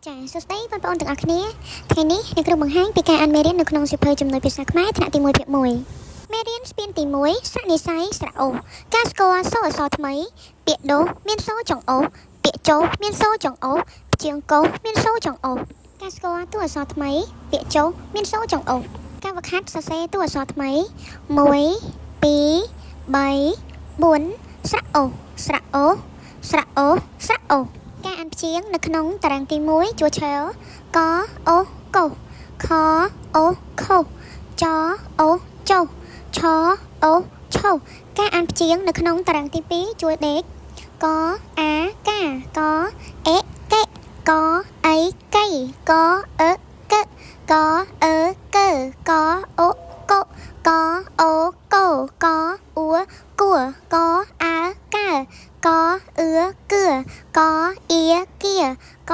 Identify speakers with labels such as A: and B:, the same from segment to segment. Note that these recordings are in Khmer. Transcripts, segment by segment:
A: ចាសួស្តីបងប្អូនទាំងអស់គ្នាថ្ងៃនេះអ្នកគ្រូបង្ហាញពីការអានមេរៀននៅក្នុងសៀវភៅចំនួនភាសាខ្មែរថ្នាក់ទី1ភាគ1មេរៀនស្ពានទី1ស្រៈនិស័យស្រៈអូការស្គាល់សូរអក្សរថ្មីពាក្យដូមានសូរចុងអូពាក្យចុះមានសូរចុងអូជាងកោមានសូរចុងអូការស្គាល់តួអក្សរថ្មីពាក្យចុះមានសូរចុងអូការវឹកហាត់សរសេរតួអក្សរថ្មី1 2 3 4ស្រៈអូស្រៈអូស្រៈអូស្រៈអូការអានព្យាង្គនៅក្នុងតារាងទី1ជួរឆើកអូកោខអូខោចអូចោឆអូឆោការអានព្យាង្គនៅក្នុងតារាងទី2ជួរដេកកអាកាកអេកេកអីកៃកអឺកកអឺកកអូកកអូកោកអ៊ូគួកអាកាកអឺគឺកអ៊ីគៀក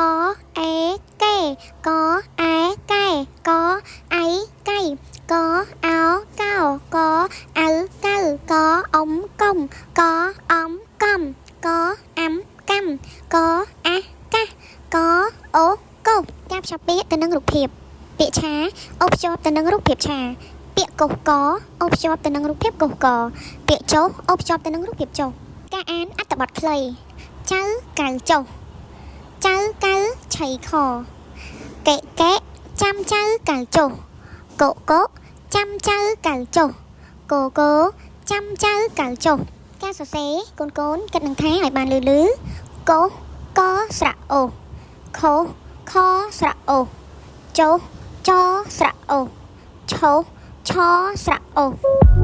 A: អេកេកអែកែកអៃកៃកអោកោកអៅកៅកអំកំកអំកំកអាំកំកអាកាកអូកោការផ្សាប់ពាក្យទៅនឹងរូបភាពពាក្យឆាអូភ្ជាប់ទៅនឹងរូបភាពឆាពាក្យកុសកអូភ្ជាប់ទៅនឹងរូបភាពកុសកពាក្យចុះអូភ្ជាប់ទៅនឹងរូបភាពចុះការអានអត្ថបទខ្លីចៅកៅចុះចៅកៅឆៃខកេកេចាំចៅកៅចុះកកចាំចៅកៅចុះកកចាំចៅកៅចុះការសរសេរកូនគិតនឹងថាឲ្យបានលឺកកស្រៈអូខខស្រៈអូចុះចស្រៈអូឆោឆស្រៈអូ